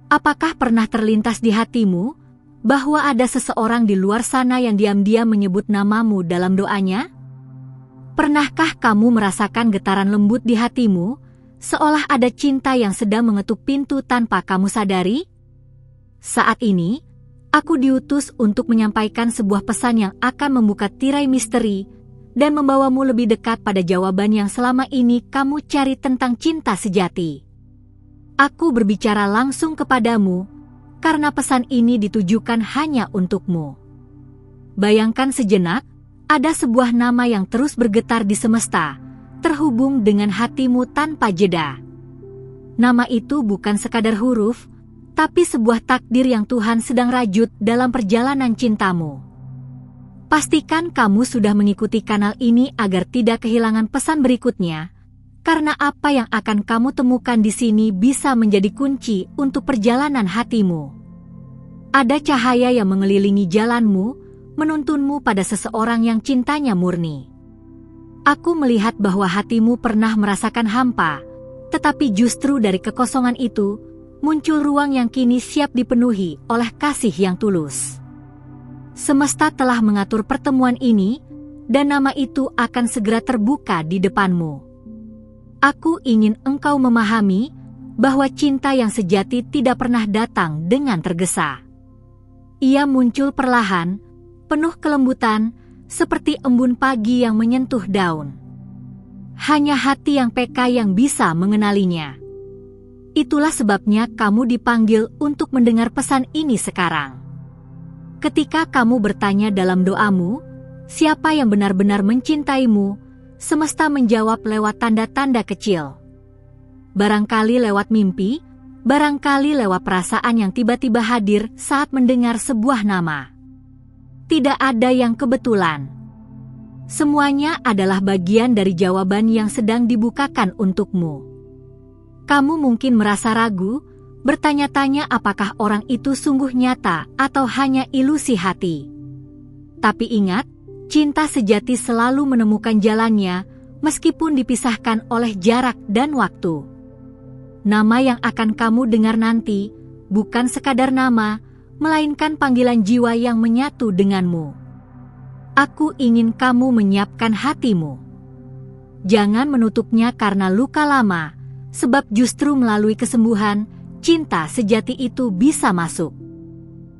Apakah pernah terlintas di hatimu bahwa ada seseorang di luar sana yang diam-diam menyebut namamu dalam doanya? Pernahkah kamu merasakan getaran lembut di hatimu, seolah ada cinta yang sedang mengetuk pintu tanpa kamu sadari? Saat ini, aku diutus untuk menyampaikan sebuah pesan yang akan membuka tirai misteri dan membawamu lebih dekat pada jawaban yang selama ini kamu cari tentang cinta sejati. Aku berbicara langsung kepadamu, karena pesan ini ditujukan hanya untukmu. Bayangkan sejenak, ada sebuah nama yang terus bergetar di semesta, terhubung dengan hatimu tanpa jeda. Nama itu bukan sekadar huruf, tapi sebuah takdir yang Tuhan sedang rajut dalam perjalanan cintamu. Pastikan kamu sudah mengikuti kanal ini agar tidak kehilangan pesan berikutnya, karena apa yang akan kamu temukan di sini bisa menjadi kunci untuk perjalanan hatimu. Ada cahaya yang mengelilingi jalanmu, menuntunmu pada seseorang yang cintanya murni. Aku melihat bahwa hatimu pernah merasakan hampa, tetapi justru dari kekosongan itu, muncul ruang yang kini siap dipenuhi oleh kasih yang tulus. Semesta telah mengatur pertemuan ini, dan nama itu akan segera terbuka di depanmu. Aku ingin engkau memahami bahwa cinta yang sejati tidak pernah datang dengan tergesa. Ia muncul perlahan, penuh kelembutan, seperti embun pagi yang menyentuh daun. Hanya hati yang peka yang bisa mengenalinya. Itulah sebabnya kamu dipanggil untuk mendengar pesan ini sekarang. Ketika kamu bertanya dalam doamu, siapa yang benar-benar mencintaimu, semesta menjawab lewat tanda-tanda kecil. Barangkali lewat mimpi, barangkali lewat perasaan yang tiba-tiba hadir saat mendengar sebuah nama. Tidak ada yang kebetulan. Semuanya adalah bagian dari jawaban yang sedang dibukakan untukmu. Kamu mungkin merasa ragu, bertanya-tanya apakah orang itu sungguh nyata atau hanya ilusi hati. Tapi ingat, cinta sejati selalu menemukan jalannya, meskipun dipisahkan oleh jarak dan waktu. Nama yang akan kamu dengar nanti, bukan sekadar nama, melainkan panggilan jiwa yang menyatu denganmu. Aku ingin kamu menyiapkan hatimu. Jangan menutupnya karena luka lama, sebab justru melalui kesembuhan, cinta sejati itu bisa masuk.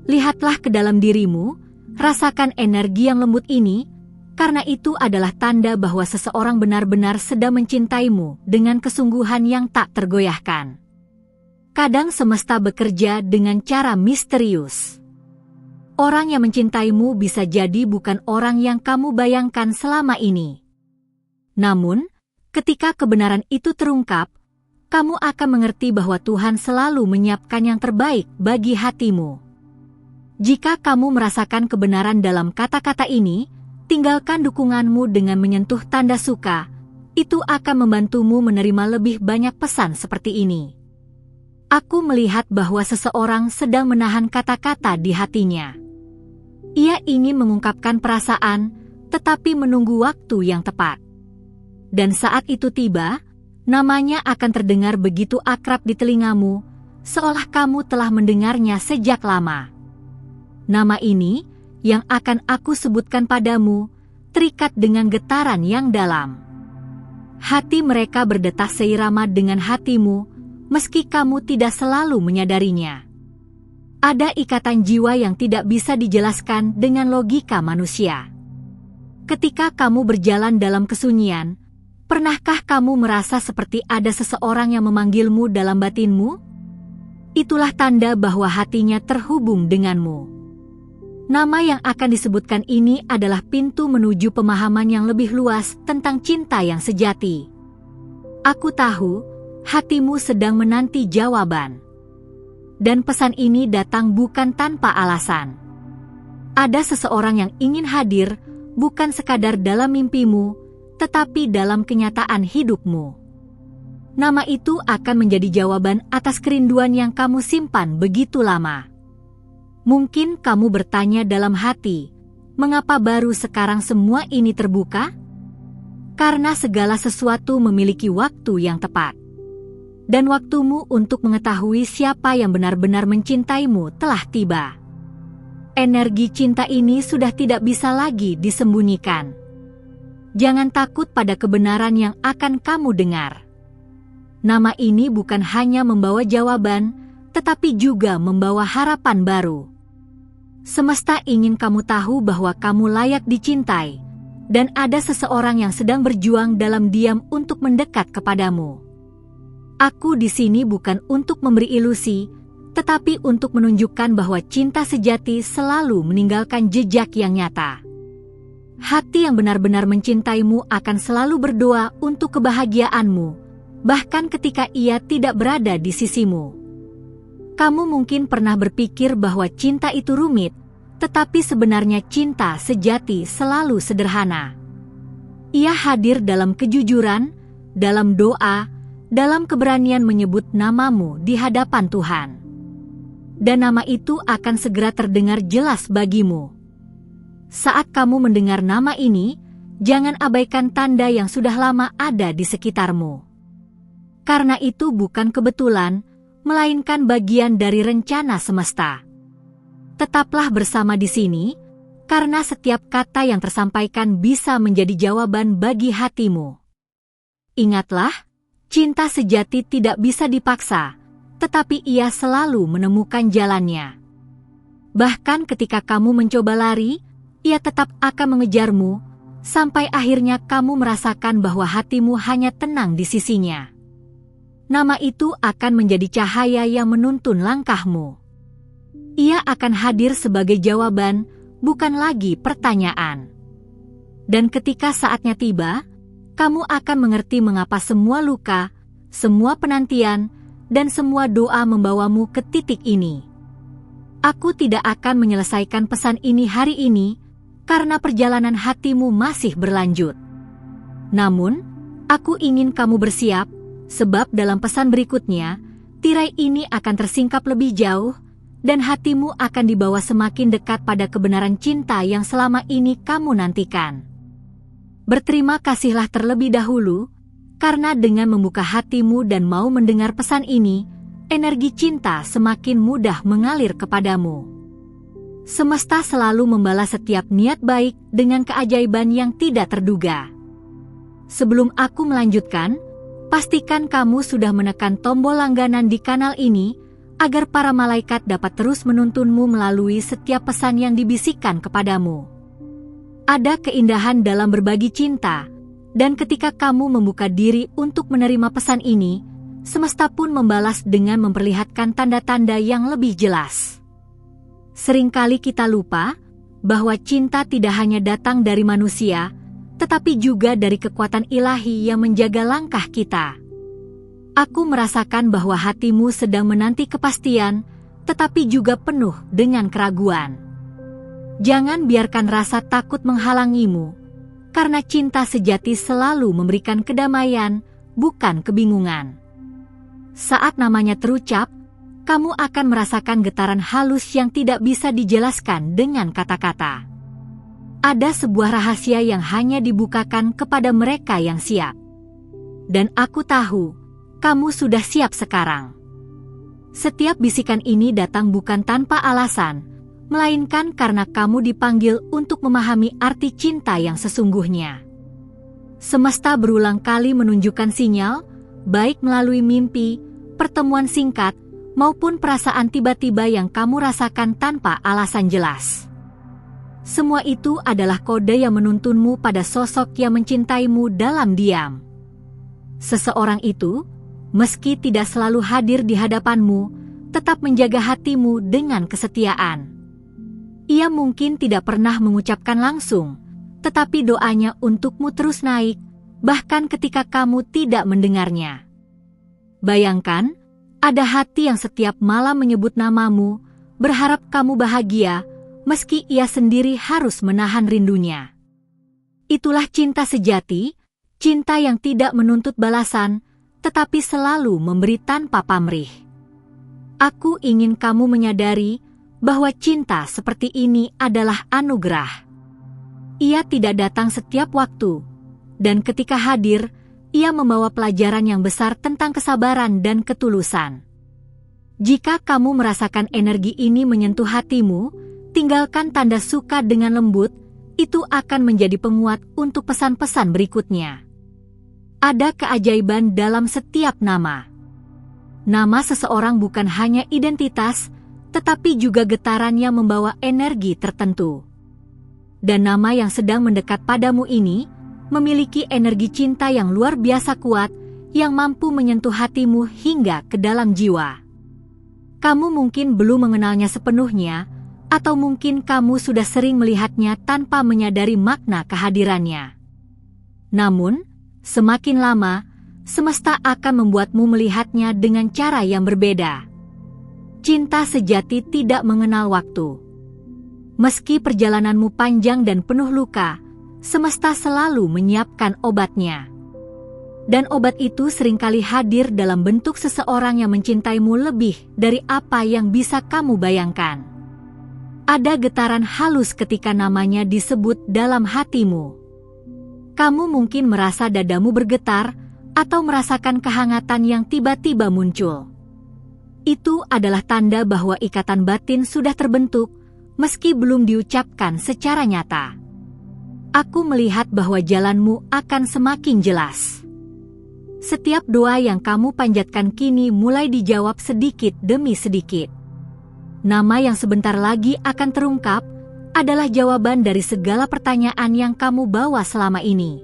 Lihatlah ke dalam dirimu, rasakan energi yang lembut ini, karena itu adalah tanda bahwa seseorang benar-benar sedang mencintaimu dengan kesungguhan yang tak tergoyahkan. Kadang semesta bekerja dengan cara misterius. Orang yang mencintaimu bisa jadi bukan orang yang kamu bayangkan selama ini. Namun, ketika kebenaran itu terungkap, kamu akan mengerti bahwa Tuhan selalu menyiapkan yang terbaik bagi hatimu. Jika kamu merasakan kebenaran dalam kata-kata ini, tinggalkan dukunganmu dengan menyentuh tanda suka. Itu akan membantumu menerima lebih banyak pesan seperti ini. Aku melihat bahwa seseorang sedang menahan kata-kata di hatinya. Ia ingin mengungkapkan perasaan, tetapi menunggu waktu yang tepat. Dan saat itu tiba, namanya akan terdengar begitu akrab di telingamu, seolah kamu telah mendengarnya sejak lama. Nama ini, yang akan aku sebutkan padamu, terikat dengan getaran yang dalam. Hati mereka berdetak seirama dengan hatimu, meski kamu tidak selalu menyadarinya. Ada ikatan jiwa yang tidak bisa dijelaskan dengan logika manusia. Ketika kamu berjalan dalam kesunyian, pernahkah kamu merasa seperti ada seseorang yang memanggilmu dalam batinmu? Itulah tanda bahwa hatinya terhubung denganmu. Nama yang akan disebutkan ini adalah pintu menuju pemahaman yang lebih luas tentang cinta yang sejati. Aku tahu, hatimu sedang menanti jawaban. Dan pesan ini datang bukan tanpa alasan. Ada seseorang yang ingin hadir, bukan sekadar dalam mimpimu, tetapi dalam kenyataan hidupmu. Nama itu akan menjadi jawaban atas kerinduan yang kamu simpan begitu lama. Mungkin kamu bertanya dalam hati, mengapa baru sekarang semua ini terbuka? Karena segala sesuatu memiliki waktu yang tepat. dan waktumu untuk mengetahui siapa yang benar-benar mencintaimu telah tiba. Energi cinta ini sudah tidak bisa lagi disembunyikan. Jangan takut pada kebenaran yang akan kamu dengar. Nama ini bukan hanya membawa jawaban, tetapi juga membawa harapan baru. Semesta ingin kamu tahu bahwa kamu layak dicintai, dan ada seseorang yang sedang berjuang dalam diam untuk mendekat kepadamu. Aku di sini bukan untuk memberi ilusi, tetapi untuk menunjukkan bahwa cinta sejati selalu meninggalkan jejak yang nyata. Hati yang benar-benar mencintaimu akan selalu berdoa untuk kebahagiaanmu, bahkan ketika ia tidak berada di sisimu. Kamu mungkin pernah berpikir bahwa cinta itu rumit, tetapi sebenarnya cinta sejati selalu sederhana. Ia hadir dalam kejujuran, dalam doa, dalam keberanian menyebut namamu di hadapan Tuhan. Dan nama itu akan segera terdengar jelas bagimu. Saat kamu mendengar nama ini, jangan abaikan tanda yang sudah lama ada di sekitarmu. Karena itu bukan kebetulan, melainkan bagian dari rencana semesta. Tetaplah bersama di sini, karena setiap kata yang tersampaikan bisa menjadi jawaban bagi hatimu. Ingatlah, cinta sejati tidak bisa dipaksa, tetapi ia selalu menemukan jalannya. Bahkan ketika kamu mencoba lari, ia tetap akan mengejarmu, sampai akhirnya kamu merasakan bahwa hatimu hanya tenang di sisinya. Nama itu akan menjadi cahaya yang menuntun langkahmu. Ia akan hadir sebagai jawaban, bukan lagi pertanyaan. Dan ketika saatnya tiba, kamu akan mengerti mengapa semua luka, semua penantian, dan semua doa membawamu ke titik ini. Aku tidak akan menyelesaikan pesan ini hari ini, karena perjalanan hatimu masih berlanjut. Namun, aku ingin kamu bersiap, sebab dalam pesan berikutnya, tirai ini akan tersingkap lebih jauh, dan hatimu akan dibawa semakin dekat pada kebenaran cinta yang selama ini kamu nantikan. Berterima kasihlah terlebih dahulu, karena dengan membuka hatimu dan mau mendengar pesan ini, energi cinta semakin mudah mengalir kepadamu. Semesta selalu membalas setiap niat baik dengan keajaiban yang tidak terduga. Sebelum aku melanjutkan, pastikan kamu sudah menekan tombol langganan di kanal ini, agar para malaikat dapat terus menuntunmu melalui setiap pesan yang dibisikkan kepadamu. Ada keindahan dalam berbagi cinta, dan ketika kamu membuka diri untuk menerima pesan ini, semesta pun membalas dengan memperlihatkan tanda-tanda yang lebih jelas. Seringkali kita lupa bahwa cinta tidak hanya datang dari manusia, tetapi juga dari kekuatan ilahi yang menjaga langkah kita. Aku merasakan bahwa hatimu sedang menanti kepastian, tetapi juga penuh dengan keraguan. Jangan biarkan rasa takut menghalangimu, karena cinta sejati selalu memberikan kedamaian, bukan kebingungan. Saat namanya terucap, kamu akan merasakan getaran halus yang tidak bisa dijelaskan dengan kata-kata. Ada sebuah rahasia yang hanya dibukakan kepada mereka yang siap. Dan aku tahu, kamu sudah siap sekarang. Setiap bisikan ini datang bukan tanpa alasan, melainkan karena kamu dipanggil untuk memahami arti cinta yang sesungguhnya. Semesta berulang kali menunjukkan sinyal, baik melalui mimpi, pertemuan singkat, maupun perasaan tiba-tiba yang kamu rasakan tanpa alasan jelas. Semua itu adalah kode yang menuntunmu pada sosok yang mencintaimu dalam diam. Seseorang itu, meski tidak selalu hadir di hadapanmu, tetap menjaga hatimu dengan kesetiaan. Ia mungkin tidak pernah mengucapkan langsung, tetapi doanya untukmu terus naik, bahkan ketika kamu tidak mendengarnya. Bayangkan, ada hati yang setiap malam menyebut namamu, berharap kamu bahagia, meski ia sendiri harus menahan rindunya. Itulah cinta sejati, cinta yang tidak menuntut balasan, tetapi selalu memberi tanpa pamrih. Aku ingin kamu menyadari bahwa cinta seperti ini adalah anugerah. Ia tidak datang setiap waktu, dan ketika hadir, ia membawa pelajaran yang besar tentang kesabaran dan ketulusan. Jika kamu merasakan energi ini menyentuh hatimu, tinggalkan tanda suka dengan lembut, itu akan menjadi penguat untuk pesan-pesan berikutnya. Ada keajaiban dalam setiap nama. Nama seseorang bukan hanya identitas, tetapi juga getaran yang membawa energi tertentu. Dan nama yang sedang mendekat padamu ini memiliki energi cinta yang luar biasa kuat yang mampu menyentuh hatimu hingga ke dalam jiwa. Kamu mungkin belum mengenalnya sepenuhnya, atau mungkin kamu sudah sering melihatnya tanpa menyadari makna kehadirannya. Namun, semakin lama, semesta akan membuatmu melihatnya dengan cara yang berbeda. Cinta sejati tidak mengenal waktu. Meski perjalananmu panjang dan penuh luka, semesta selalu menyiapkan obatnya. Dan obat itu seringkali hadir dalam bentuk seseorang yang mencintaimu lebih dari apa yang bisa kamu bayangkan. Ada getaran halus ketika namanya disebut dalam hatimu. Kamu mungkin merasa dadamu bergetar, atau merasakan kehangatan yang tiba-tiba muncul. Itu adalah tanda bahwa ikatan batin sudah terbentuk, meski belum diucapkan secara nyata. Aku melihat bahwa jalanmu akan semakin jelas. Setiap doa yang kamu panjatkan kini mulai dijawab sedikit demi sedikit. Nama yang sebentar lagi akan terungkap adalah jawaban dari segala pertanyaan yang kamu bawa selama ini.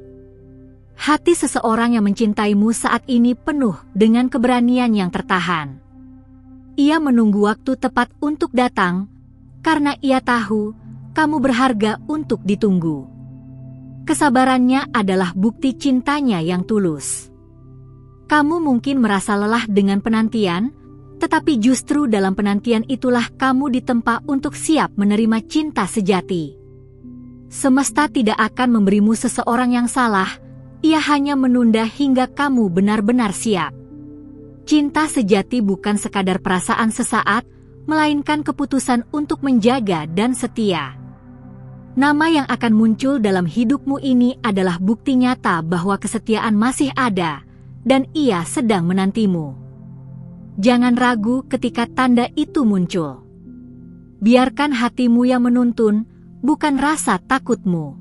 Hati seseorang yang mencintaimu saat ini penuh dengan keberanian yang tertahan. Ia menunggu waktu tepat untuk datang, karena ia tahu kamu berharga untuk ditunggu. Kesabarannya adalah bukti cintanya yang tulus. Kamu mungkin merasa lelah dengan penantian, tetapi justru dalam penantian itulah kamu ditempa untuk siap menerima cinta sejati. Semesta tidak akan memberimu seseorang yang salah, ia hanya menunda hingga kamu benar-benar siap. Cinta sejati bukan sekadar perasaan sesaat, melainkan keputusan untuk menjaga dan setia. Nama yang akan muncul dalam hidupmu ini adalah bukti nyata bahwa kesetiaan masih ada, dan ia sedang menantimu. Jangan ragu ketika tanda itu muncul. Biarkan hatimu yang menuntun, bukan rasa takutmu.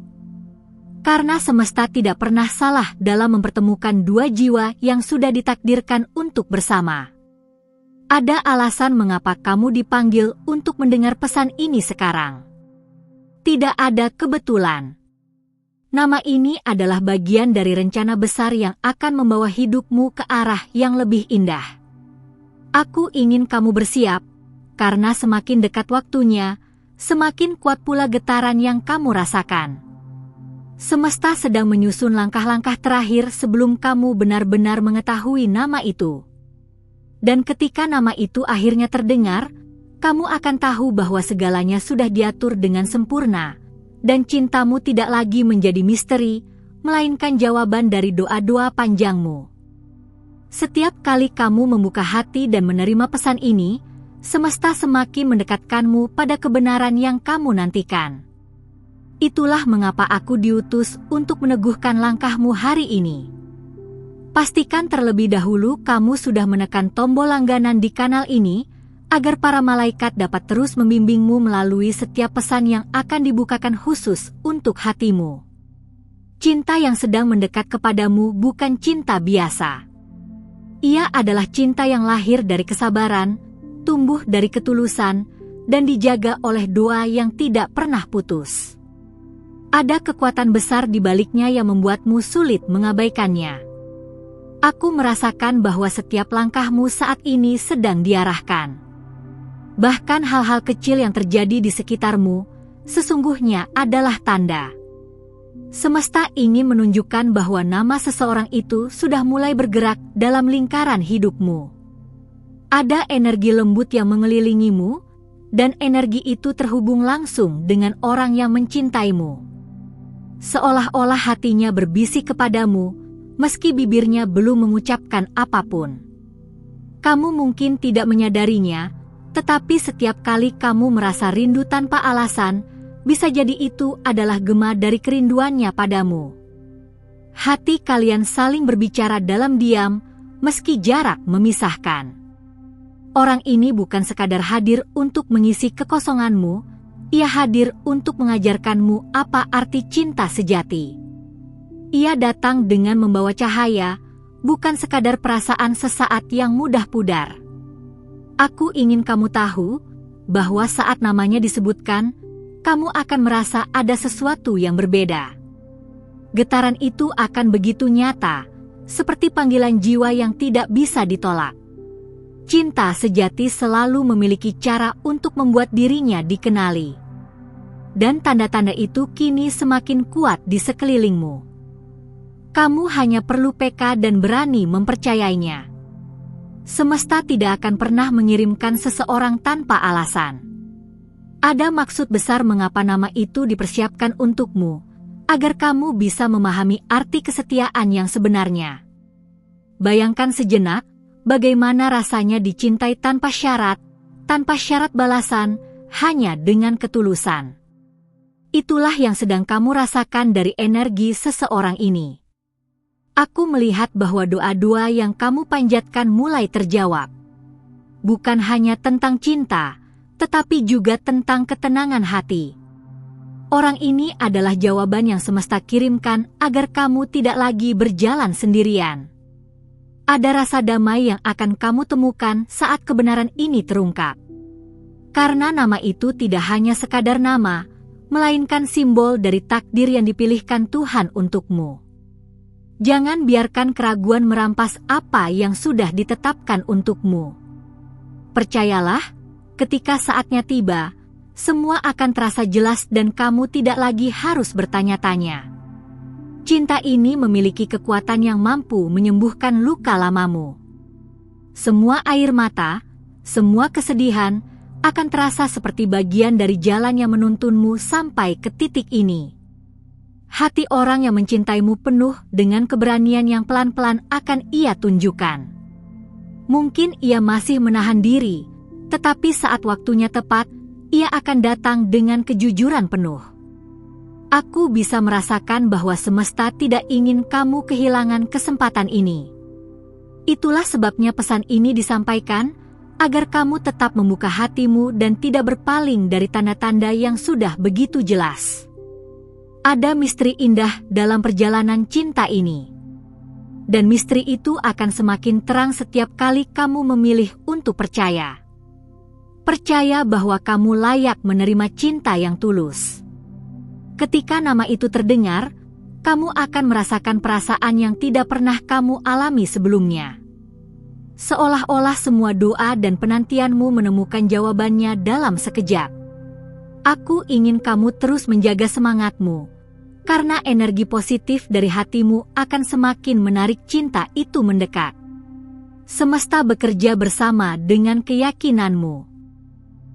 Karena semesta tidak pernah salah dalam mempertemukan dua jiwa yang sudah ditakdirkan untuk bersama. Ada alasan mengapa kamu dipanggil untuk mendengar pesan ini sekarang. Tidak ada kebetulan. Nama ini adalah bagian dari rencana besar yang akan membawa hidupmu ke arah yang lebih indah. Aku ingin kamu bersiap, karena semakin dekat waktunya, semakin kuat pula getaran yang kamu rasakan. Semesta sedang menyusun langkah-langkah terakhir sebelum kamu benar-benar mengetahui nama itu. Dan ketika nama itu akhirnya terdengar, kamu akan tahu bahwa segalanya sudah diatur dengan sempurna, dan cintamu tidak lagi menjadi misteri, melainkan jawaban dari doa-doa panjangmu. Setiap kali kamu membuka hati dan menerima pesan ini, semesta semakin mendekatkanmu pada kebenaran yang kamu nantikan. Itulah mengapa aku diutus untuk meneguhkan langkahmu hari ini. Pastikan terlebih dahulu kamu sudah menekan tombol langganan di kanal ini, agar para malaikat dapat terus membimbingmu melalui setiap pesan yang akan dibukakan khusus untuk hatimu. Cinta yang sedang mendekat kepadamu bukan cinta biasa. Ia adalah cinta yang lahir dari kesabaran, tumbuh dari ketulusan, dan dijaga oleh doa yang tidak pernah putus. Ada kekuatan besar di baliknya yang membuatmu sulit mengabaikannya. Aku merasakan bahwa setiap langkahmu saat ini sedang diarahkan. Bahkan hal-hal kecil yang terjadi di sekitarmu, sesungguhnya adalah tanda. Semesta ingin menunjukkan bahwa nama seseorang itu sudah mulai bergerak dalam lingkaran hidupmu. Ada energi lembut yang mengelilingimu, dan energi itu terhubung langsung dengan orang yang mencintaimu. Seolah-olah hatinya berbisik kepadamu, meski bibirnya belum mengucapkan apapun. Kamu mungkin tidak menyadarinya, tetapi setiap kali kamu merasa rindu tanpa alasan, bisa jadi itu adalah gema dari kerinduannya padamu. Hati kalian saling berbicara dalam diam, meski jarak memisahkan. Orang ini bukan sekadar hadir untuk mengisi kekosonganmu, ia hadir untuk mengajarkanmu apa arti cinta sejati. Ia datang dengan membawa cahaya, bukan sekadar perasaan sesaat yang mudah pudar. Aku ingin kamu tahu bahwa saat namanya disebutkan, kamu akan merasa ada sesuatu yang berbeda. Getaran itu akan begitu nyata, seperti panggilan jiwa yang tidak bisa ditolak. Cinta sejati selalu memiliki cara untuk membuat dirinya dikenali. Dan tanda-tanda itu kini semakin kuat di sekelilingmu. Kamu hanya perlu peka dan berani mempercayainya. Semesta tidak akan pernah mengirimkan seseorang tanpa alasan. Ada maksud besar mengapa nama itu dipersiapkan untukmu, agar kamu bisa memahami arti kesetiaan yang sebenarnya. Bayangkan sejenak, bagaimana rasanya dicintai tanpa syarat balasan, hanya dengan ketulusan. Itulah yang sedang kamu rasakan dari energi seseorang ini. Aku melihat bahwa doa-doa yang kamu panjatkan mulai terjawab. Bukan hanya tentang cinta, tetapi juga tentang ketenangan hati. Orang ini adalah jawaban yang semesta kirimkan agar kamu tidak lagi berjalan sendirian. Ada rasa damai yang akan kamu temukan saat kebenaran ini terungkap. Karena nama itu tidak hanya sekadar nama, melainkan simbol dari takdir yang dipilihkan Tuhan untukmu. Jangan biarkan keraguan merampas apa yang sudah ditetapkan untukmu. Percayalah, ketika saatnya tiba, semua akan terasa jelas dan kamu tidak lagi harus bertanya-tanya. Cinta ini memiliki kekuatan yang mampu menyembuhkan luka lamamu. Semua air mata, semua kesedihan, akan terasa seperti bagian dari jalan yang menuntunmu sampai ke titik ini. Hati orang yang mencintaimu penuh dengan keberanian yang pelan-pelan akan ia tunjukkan. Mungkin ia masih menahan diri, tetapi saat waktunya tepat, ia akan datang dengan kejujuran penuh. Aku bisa merasakan bahwa semesta tidak ingin kamu kehilangan kesempatan ini. Itulah sebabnya pesan ini disampaikan, agar kamu tetap membuka hatimu dan tidak berpaling dari tanda-tanda yang sudah begitu jelas. Ada misteri indah dalam perjalanan cinta ini. Dan misteri itu akan semakin terang setiap kali kamu memilih untuk percaya. Percaya bahwa kamu layak menerima cinta yang tulus. Ketika nama itu terdengar, kamu akan merasakan perasaan yang tidak pernah kamu alami sebelumnya. Seolah-olah semua doa dan penantianmu menemukan jawabannya dalam sekejap. Aku ingin kamu terus menjaga semangatmu, karena energi positif dari hatimu akan semakin menarik cinta itu mendekat. Semesta bekerja bersama dengan keyakinanmu.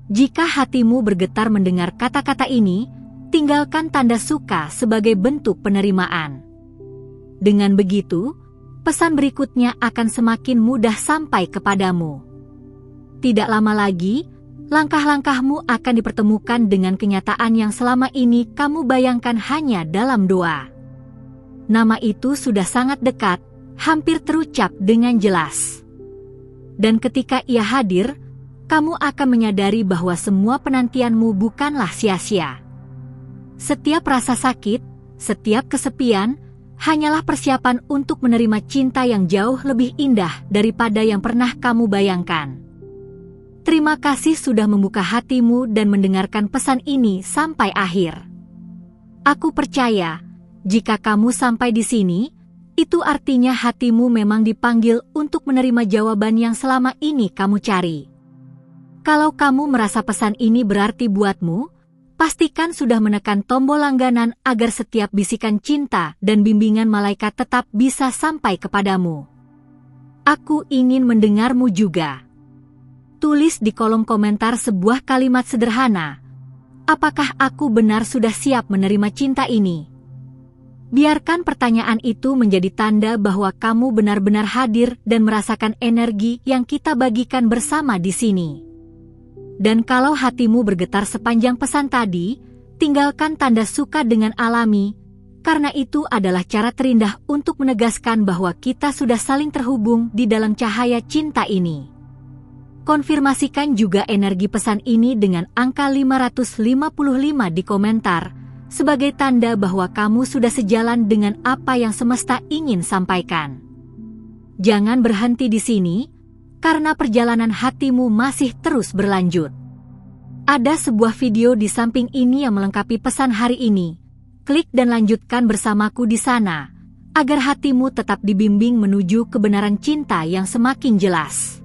Jika hatimu bergetar mendengar kata-kata ini, tinggalkan tanda suka sebagai bentuk penerimaan. Dengan begitu, pesan berikutnya akan semakin mudah sampai kepadamu. Tidak lama lagi, langkah-langkahmu akan dipertemukan dengan kenyataan yang selama ini kamu bayangkan hanya dalam doa. Nama itu sudah sangat dekat, hampir terucap dengan jelas. Dan ketika ia hadir, kamu akan menyadari bahwa semua penantianmu bukanlah sia-sia. Setiap rasa sakit, setiap kesepian, hanyalah persiapan untuk menerima cinta yang jauh lebih indah daripada yang pernah kamu bayangkan. Terima kasih sudah membuka hatimu dan mendengarkan pesan ini sampai akhir. Aku percaya, jika kamu sampai di sini, itu artinya hatimu memang dipanggil untuk menerima jawaban yang selama ini kamu cari. Kalau kamu merasa pesan ini berarti buatmu, pastikan sudah menekan tombol langganan agar setiap bisikan cinta dan bimbingan malaikat tetap bisa sampai kepadamu. Aku ingin mendengarmu juga. Tulis di kolom komentar sebuah kalimat sederhana. Apakah aku benar sudah siap menerima cinta ini? Biarkan pertanyaan itu menjadi tanda bahwa kamu benar-benar hadir dan merasakan energi yang kita bagikan bersama di sini. Dan kalau hatimu bergetar sepanjang pesan tadi, tinggalkan tanda suka dengan alami, Karena itu adalah cara terindah untuk menegaskan bahwa kita sudah saling terhubung di dalam cahaya cinta ini. Konfirmasikan juga energi pesan ini dengan angka 555 di komentar, sebagai tanda bahwa kamu sudah sejalan dengan apa yang semesta ingin sampaikan. Jangan berhenti di sini, karena perjalanan hatimu masih terus berlanjut. Ada sebuah video di samping ini yang melengkapi pesan hari ini. Klik dan lanjutkan bersamaku di sana, agar hatimu tetap dibimbing menuju kebenaran cinta yang semakin jelas.